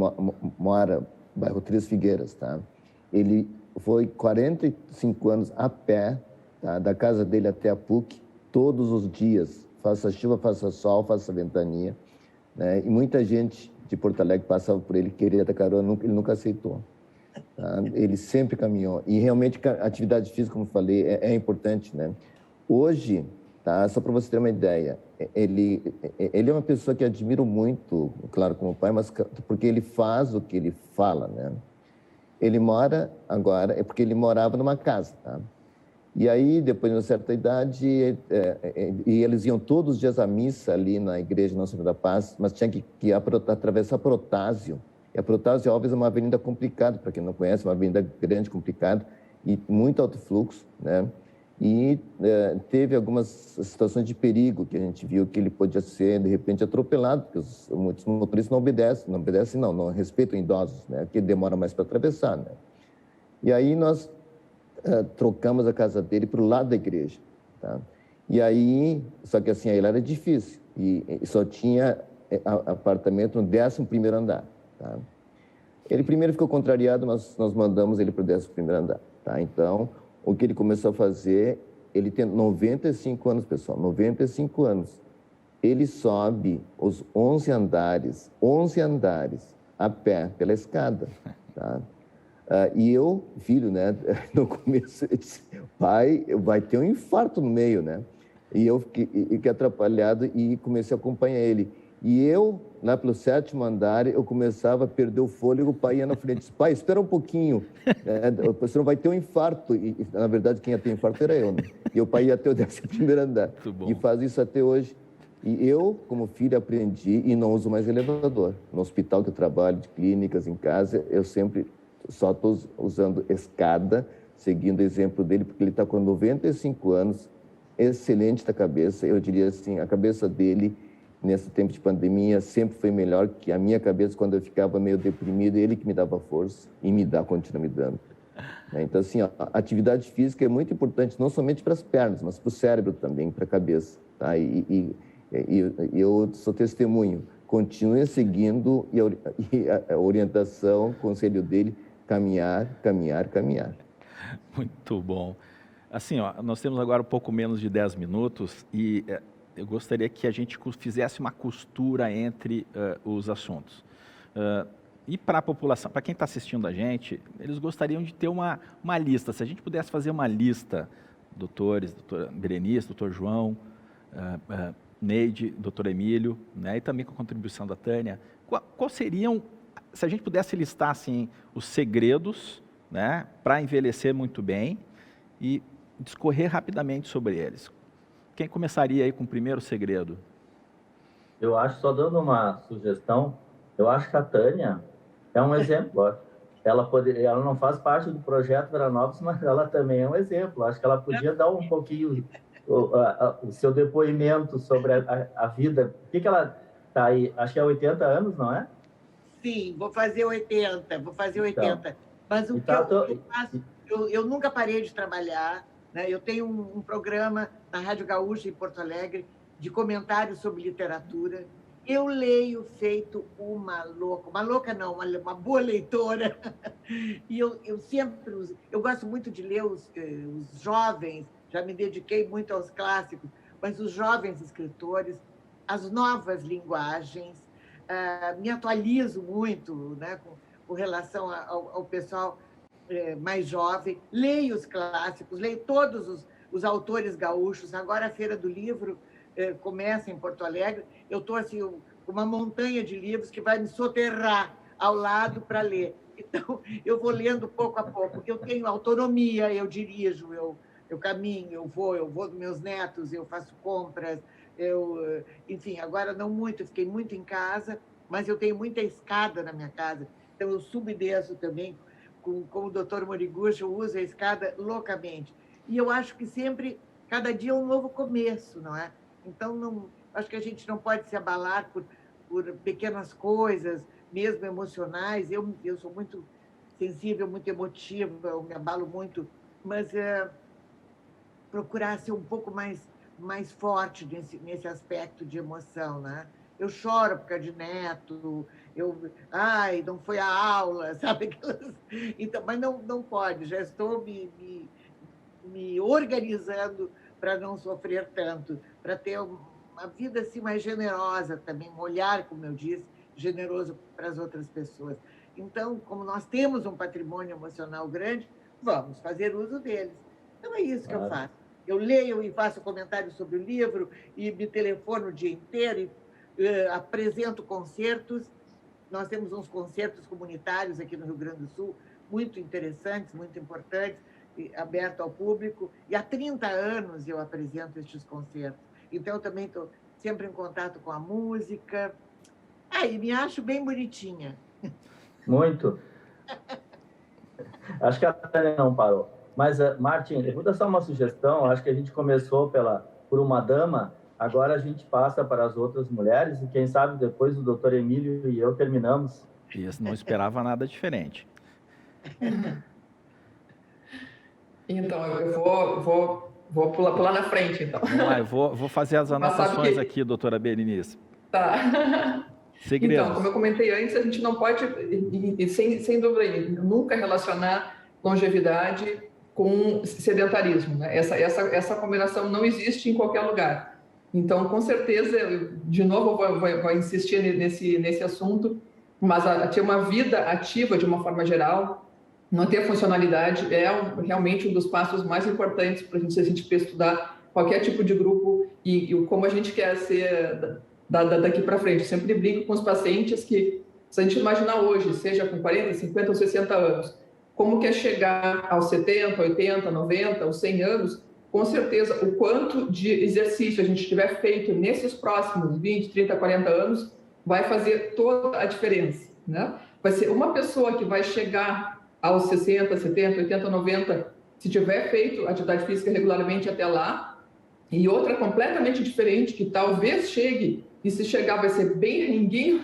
S3: mora no bairro Três Figueiras, tá? Ele foi 45 anos a pé, tá? Da casa dele até a PUC, todos os dias, faça chuva, faça sol, faça ventania, né? E muita gente de Porto Alegre passava por ele, queria dar carona, ele nunca aceitou. Tá? Ele sempre caminhou. E realmente a atividade física, como eu falei, é importante, né? Hoje, tá? Só para você ter uma ideia, ele é uma pessoa que admiro muito, claro, como pai, mas porque ele faz o que ele fala, né? Ele mora agora, porque ele morava numa casa, tá? E aí, depois de uma certa idade, e eles iam todos os dias à missa ali na igreja Nossa Senhora da Paz, mas tinha que atravessar Protásio. E a Protásio Alves é uma avenida complicada, para quem não conhece, uma avenida grande, complicada, e muito alto fluxo, né? E teve algumas situações de perigo que a gente viu que ele podia ser, de repente, atropelado, porque muitos motoristas não respeitam idosos, né? Que demora mais para atravessar, né? E aí nós trocamos a casa dele para o lado da igreja, tá? E aí, só que assim, aí lá era difícil, e só tinha apartamento no 11º andar, tá? Ele primeiro ficou contrariado, mas nós mandamos ele para o 11º andar, tá? Então, o que ele começou a fazer, ele tem 95 anos, pessoal, 95 anos. Ele sobe os 11 andares a pé pela escada, tá? E eu, filho, né, no começo eu disse, pai, vai ter um infarto no meio, né? E eu fiquei atrapalhado e comecei a acompanhar ele. E eu, lá pelo 7º andar, eu começava a perder o fôlego, o pai ia na frente e disse, pai, espera um pouquinho, senão vai ter um infarto. E, na verdade, quem ia ter infarto era eu, né? E o pai ia até o 11º andar. E faz isso até hoje. E eu, como filho, aprendi e não uso mais elevador. No hospital que eu trabalho, de clínicas, em casa, eu sempre só estou usando escada, seguindo o exemplo dele, porque ele está com 95 anos, excelente da cabeça. Eu diria assim, a cabeça dele, nesse tempo de pandemia, sempre foi melhor que a minha cabeça quando eu ficava meio deprimido. Ele que me dava força e continua me dando. Então, assim, a atividade física é muito importante, não somente para as pernas, mas para o cérebro também, para a cabeça. Tá? E eu sou testemunho. Continue seguindo a orientação, o conselho dele, caminhar, caminhar, caminhar.
S5: Muito bom. Assim, ó, nós temos agora um pouco menos de 10 minutos e eu gostaria que a gente fizesse uma costura entre os assuntos. E para a população, para quem está assistindo a gente, eles gostariam de ter uma lista. Se a gente pudesse fazer uma lista, doutores, doutora Berenice, doutor João, Neide, doutor Emílio, né, e também com a contribuição da Tânia, quais seriam, se a gente pudesse listar assim, os segredos, né, para envelhecer muito bem e discorrer rapidamente sobre eles? Quem começaria aí com o primeiro segredo?
S4: Eu acho, só dando uma sugestão, eu acho que a Tânia é um exemplo. Ó. Ela não faz parte do projeto Veranópolis, mas ela também é um exemplo. Acho que ela podia dar um pouquinho o seu depoimento sobre a vida. Por que ela está aí? Acho que é 80 anos, não é?
S2: Sim, vou fazer 80. Então, mas o que eu faço, eu nunca parei de trabalhar. Né? Eu tenho um programa na Rádio Gaúcha, em Porto Alegre, de comentários sobre literatura. Eu leio feito uma louca não, uma boa leitora. E eu sempre uso. Eu gosto muito de ler os jovens, já me dediquei muito aos clássicos, mas os jovens escritores, as novas linguagens, me atualizo muito, né, com relação ao pessoal mais jovem. Leio os clássicos, leio todos os autores gaúchos. Agora a Feira do Livro começa em Porto Alegre. Eu estou assim, uma montanha de livros que vai me soterrar ao lado para ler. Então, eu vou lendo pouco a pouco, porque eu tenho autonomia, eu dirijo, eu caminho, eu vou dos meus netos, eu faço compras, enfim, agora não muito, fiquei muito em casa, mas eu tenho muita escada na minha casa, então eu subo e desço também, como o doutor Moriguchi, eu uso a escada loucamente. E eu acho que sempre, cada dia é um novo começo, não é? Então, acho que a gente não pode se abalar por pequenas coisas, mesmo emocionais. Eu sou muito sensível, muito emotiva, eu me abalo muito, mas procurar ser um pouco mais forte nesse aspecto de emoção, né? Eu choro por causa de neto, não foi a aula, sabe? Então, mas não pode, já estou me organizando para não sofrer tanto, para ter uma vida assim mais generosa também, um olhar, como eu disse, generoso para as outras pessoas. Então, como nós temos um patrimônio emocional grande, vamos fazer uso deles. Então, é isso que eu faço. Eu leio e faço comentários sobre o livro e me telefono o dia inteiro e apresento concertos. Nós temos uns concertos comunitários aqui no Rio Grande do Sul, muito interessantes, muito importantes, aberto ao público. E há 30 anos eu apresento estes concertos. Então, eu também estou sempre em contato com a música. E me acho bem bonitinha.
S4: Muito. Acho que a Tânia não parou. Mas, Martin, eu vou dar só uma sugestão. Acho que a gente começou por uma dama, agora a gente passa para as outras mulheres e, quem sabe, depois o doutor Emílio e eu terminamos.
S5: Isso, não esperava nada diferente.
S6: Então, eu vou pular na frente, então.
S5: Vamos lá, eu vou fazer as anotações aqui, doutora Berenice.
S6: Tá.
S5: Segredos.
S6: Então, como eu comentei antes, a gente não pode, sem dúvida, nunca relacionar longevidade com sedentarismo, né? Essa combinação não existe em qualquer lugar. Então, com certeza, de novo, vou insistir nesse assunto, mas ter uma vida ativa de uma forma geral, manter a funcionalidade é realmente um dos passos mais importantes para a gente estudar qualquer tipo de grupo e como a gente quer ser daqui para frente. Eu sempre brinco com os pacientes que, se a gente imaginar hoje, seja com 40, 50 ou 60 anos, como que é chegar aos 70, 80, 90 ou 100 anos com certeza, o quanto de exercício a gente tiver feito nesses próximos 20, 30, 40 anos vai fazer toda a diferença, né? Vai ser uma pessoa que vai chegar aos 60, 70, 80, 90, se tiver feito atividade física regularmente até lá, e outra completamente diferente, que talvez chegue, e se chegar vai ser bem renguinho,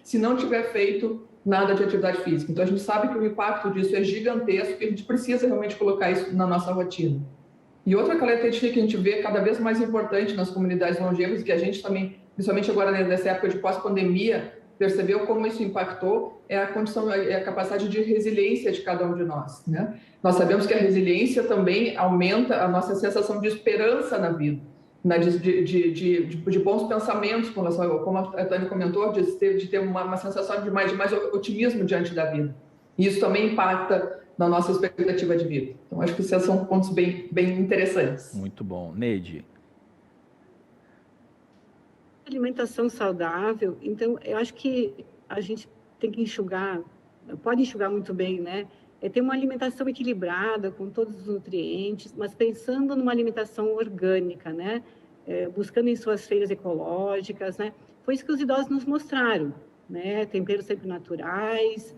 S6: se não tiver feito nada de atividade física. Então, a gente sabe que o impacto disso é gigantesco e a gente precisa realmente colocar isso na nossa rotina. E outra característica que a gente vê cada vez mais importante nas comunidades longevas, que a gente também, principalmente agora nessa época de pós-pandemia, percebeu como isso impactou, é a condição, é a capacidade de resiliência de cada um de nós, né? Nós sabemos que a resiliência também aumenta a nossa sensação de esperança na vida, né? de bons pensamentos, como a Tânia comentou, de ter uma sensação de mais otimismo diante da vida. E isso também impacta na nossa expectativa de vida. Então, acho que esses são pontos bem interessantes.
S5: Muito bom. Neide?
S7: Alimentação saudável, então, eu acho que a gente tem que enxugar, pode enxugar muito bem, né? Ter uma alimentação equilibrada, com todos os nutrientes, mas pensando numa alimentação orgânica, né? Buscando em suas feiras ecológicas, né? Foi isso que os idosos nos mostraram, né? Temperos sempre naturais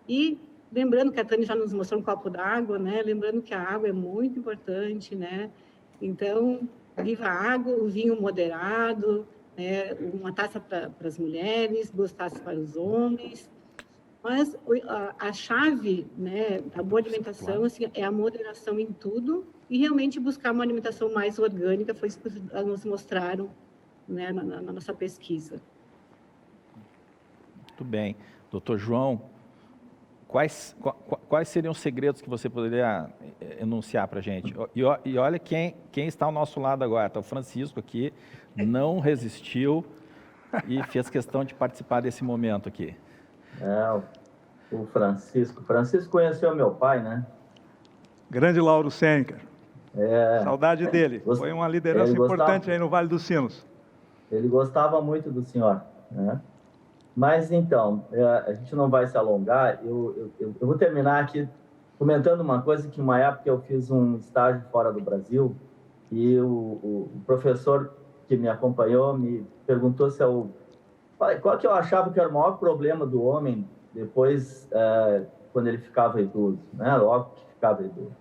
S7: e lembrando que a Tânia já nos mostrou um copo d'água, né? Lembrando que a água é muito importante, né? Então, viva a água, o vinho moderado, né? Uma taça para as mulheres, 2 taças para os homens. Mas a chave, né, da boa alimentação assim, é a moderação em tudo e realmente buscar uma alimentação mais orgânica, foi isso que nos mostraram, né, na nossa pesquisa.
S5: Muito bem. Doutor João, quais seriam os segredos que você poderia enunciar para a gente? E olha quem está ao nosso lado agora. Está o Francisco aqui, não resistiu e fez questão de participar desse momento aqui.
S4: O Francisco. Francisco conheceu meu pai, né?
S8: Grande Lauro Senker. Saudade dele. Foi uma liderança importante aí no Vale dos Sinos.
S4: Ele gostava muito do senhor, né? Mas, então, a gente não vai se alongar. Eu vou terminar aqui comentando uma coisa que, uma época, eu fiz um estágio fora do Brasil e o professor que me acompanhou me perguntou qual que eu achava que era o maior problema do homem depois, quando ele ficava idoso, né? Logo que ficava idoso.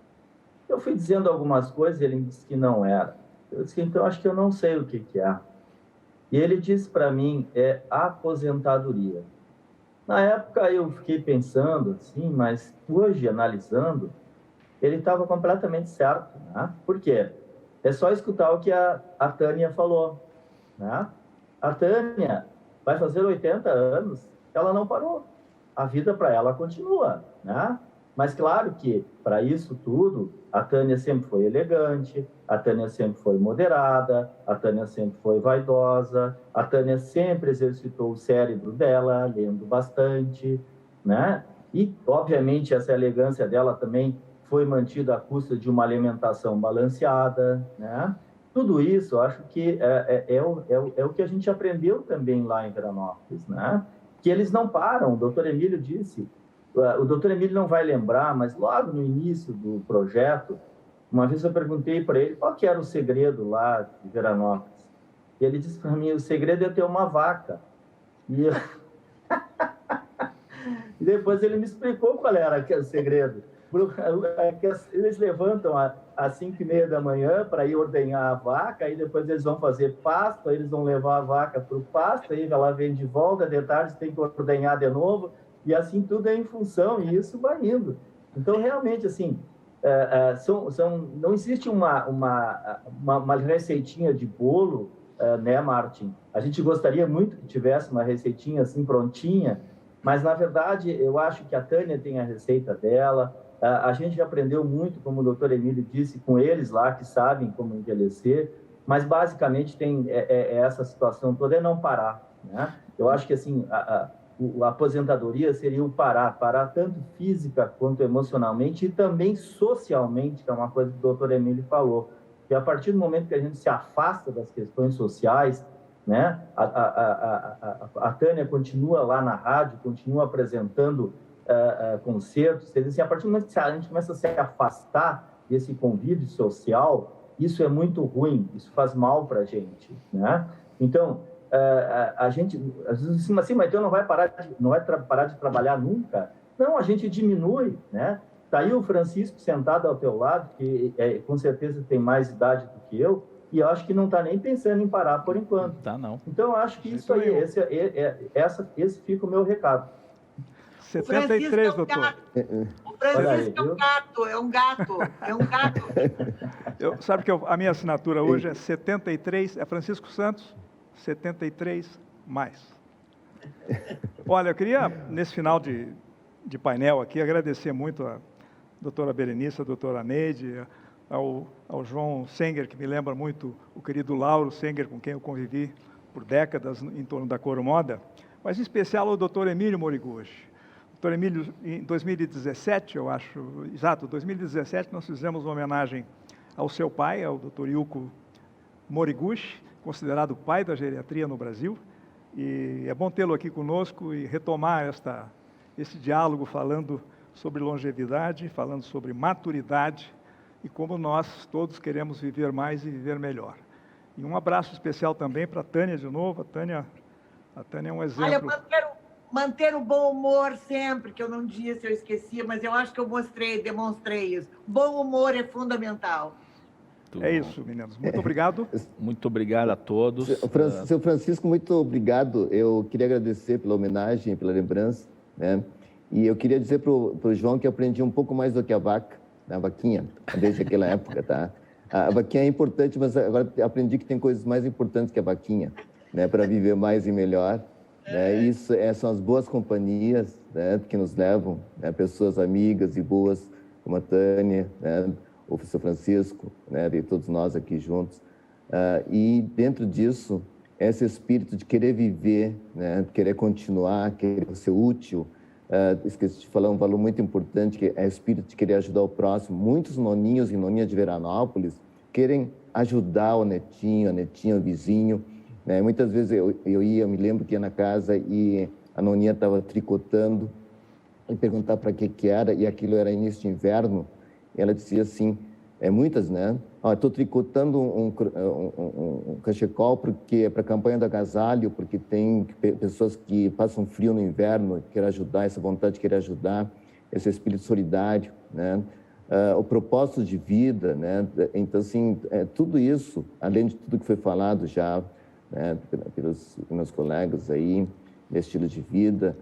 S4: Eu fui dizendo algumas coisas e ele me disse que não era. Eu disse que, então, acho que eu não sei o que é. E ele disse para mim, aposentadoria. Na época eu fiquei pensando assim, mas hoje, analisando, ele estava completamente certo, né? Por quê? É só escutar o que a Tânia falou, né? A Tânia vai fazer 80 anos, ela não parou. A vida para ela continua, né? Mas claro que, para isso tudo, a Tânia sempre foi elegante, a Tânia sempre foi moderada, a Tânia sempre foi vaidosa, a Tânia sempre exercitou o cérebro dela, lendo bastante, né? E, obviamente, essa elegância dela também foi mantida à custa de uma alimentação balanceada, né? Tudo isso, eu acho que é o que a gente aprendeu também lá em Veranópolis, né? Que eles não param. O doutor Emílio disse, o doutor Emílio não vai lembrar, mas logo no início do projeto, uma vez eu perguntei para ele qual que era o segredo lá de Veranópolis. E ele disse para mim, o segredo é ter uma vaca. E, e depois ele me explicou qual era o segredo. Eles levantam às 5h30 da manhã para ir ordenhar a vaca, aí depois eles vão fazer pasto, aí eles vão levar a vaca para o pasto, aí ela vem de volta, de tarde tem que ordenhar de novo, e assim tudo é em função, e isso vai indo. Então, realmente, assim, não existe uma receitinha de bolo, né, Martin? A gente gostaria muito que tivesse uma receitinha assim prontinha, mas, na verdade, eu acho que a Tânia tem a receita dela. A gente já aprendeu muito, como o doutor Emílio disse, com eles lá, que sabem como envelhecer, mas, basicamente, tem essa situação toda é não parar, né? Eu acho que, assim, a aposentadoria seria o parar tanto física quanto emocionalmente e também socialmente, que é uma coisa que o doutor Emílio falou, que a partir do momento que a gente se afasta das questões sociais, né, a Tânia continua lá na rádio, continua apresentando concertos, quer dizer, assim, a partir do momento que a gente começa a se afastar desse convívio social, isso é muito ruim, isso faz mal para a gente, né? Então, a gente, às vezes, assim, mas então não vai parar de trabalhar nunca? Não, a gente diminui, né? Está aí o Francisco sentado ao teu lado, que com certeza tem mais idade do que eu, e eu acho que não está nem pensando em parar por enquanto.
S5: Tá, não.
S4: Então, eu acho que isso aí, esse fica o meu recado.
S8: 73, doutor.
S2: O Francisco é um gato.
S8: Sabe que a minha assinatura hoje é 73, é Francisco Santos, 73 mais. Olha, eu queria, nesse final de painel aqui, agradecer muito a doutora Berenice, a doutora Neide, ao João Senger, que me lembra muito o querido Lauro Senger, com quem eu convivi por décadas em torno da Coromoda, mas em especial ao doutor Emílio Moriguchi. Doutor Emílio, em 2017, eu acho, exato, 2017, nós fizemos uma homenagem ao seu pai, ao doutor Ilko Moriguchi, considerado o pai da geriatria no Brasil, e é bom tê-lo aqui conosco e retomar esse diálogo falando sobre longevidade, falando sobre maturidade e como nós todos queremos viver mais e viver melhor. E um abraço especial também para a Tânia de novo. A Tânia é um exemplo.
S2: Olha, manter o bom humor sempre, que eu não disse, eu esqueci, mas eu acho que eu demonstrei isso. Bom humor é fundamental.
S8: É isso, meninos. Muito obrigado.
S5: Muito obrigado a todos.
S3: Seu Francisco, muito obrigado. Eu queria agradecer pela homenagem, pela lembrança, né? E eu queria dizer para o João que eu aprendi um pouco mais do que a vaquinha, desde aquela época, tá? A vaquinha é importante, mas agora aprendi que tem coisas mais importantes que a vaquinha, né? Para viver mais e melhor. Né? Isso são as boas companhias, né? Que nos levam, né? Pessoas amigas e boas, como a Tânia, né? O professor Francisco, né? E todos nós aqui juntos. E dentro disso, esse espírito de querer viver, né? Querer continuar, querer ser útil. Esqueci de falar um valor muito importante, que é o espírito de querer ajudar o próximo. Muitos noninhos e noninhas de Veranópolis querem ajudar o netinho, o vizinho. Né? Muitas vezes eu me lembro que ia na casa e a noninha estava tricotando e perguntar para que era, e aquilo era início de inverno. E ela dizia assim, muitas, né? Estou tricotando um cachecol porque é para a campanha do agasalho, porque tem pessoas que passam frio no inverno, querem ajudar, essa vontade de querer ajudar, esse espírito solidário, né? O propósito de vida, né? Então, assim, tudo isso, além de tudo que foi falado já, né, pelos meus colegas aí, de estilo de vida,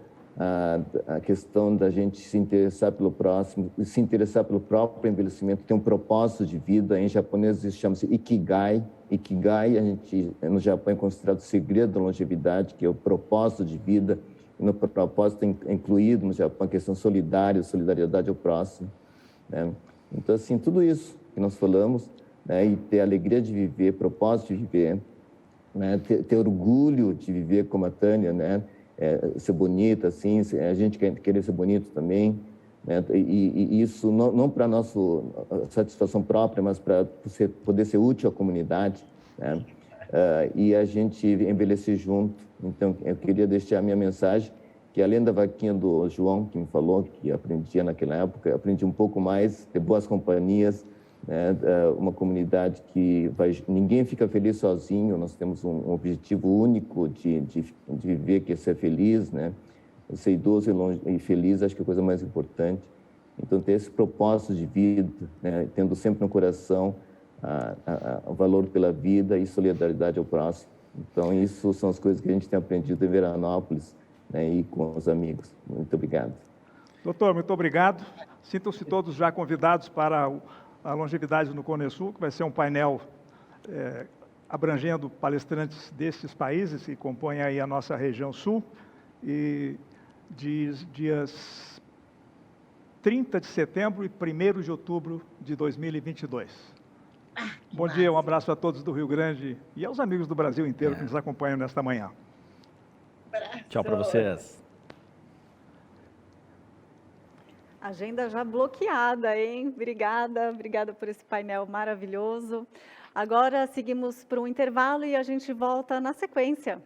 S3: a questão da gente se interessar pelo próximo, se interessar pelo próprio envelhecimento, tem um propósito de vida. Em japonês isso chama-se Ikigai. Ikigai, no Japão, é considerado o segredo da longevidade, que é o propósito de vida. E no propósito é incluído no Japão a questão solidária, solidariedade ao próximo. Né? Então, assim, tudo isso que nós falamos, né, e ter a alegria de viver, propósito de viver, né, ter orgulho de viver como a Tânia, né? Ser bonita, assim, a gente querer ser bonito também, né? E isso não para nossa satisfação própria, mas para poder ser útil à comunidade, né? E a gente envelhecer junto. Então, eu queria deixar a minha mensagem, que além da vaquinha do João, que me falou, que aprendia naquela época, aprendi um pouco mais, ter boas companhias, né? Uma comunidade que ninguém fica feliz sozinho. Nós temos um objetivo único de viver, que é ser feliz, né? Ser idoso e feliz, acho que é a coisa mais importante. Então, ter esse propósito de vida, né? Tendo sempre no coração o valor pela vida e solidariedade ao próximo. Então, isso são as coisas que a gente tem aprendido em Veranópolis, né? E com os amigos. Muito obrigado.
S8: Doutor, muito obrigado. Sintam-se todos já convidados para a longevidade no Cone Sul, que vai ser um painel abrangendo palestrantes destes países que compõem aí a nossa região sul, e dias 30 de setembro e 1º de outubro de 2022. Bom dia, um abraço a todos do Rio Grande e aos amigos do Brasil inteiro que nos acompanham nesta manhã.
S5: Tchau para vocês.
S1: Agenda já bloqueada, hein? Obrigada por esse painel maravilhoso. Agora seguimos para um intervalo e a gente volta na sequência.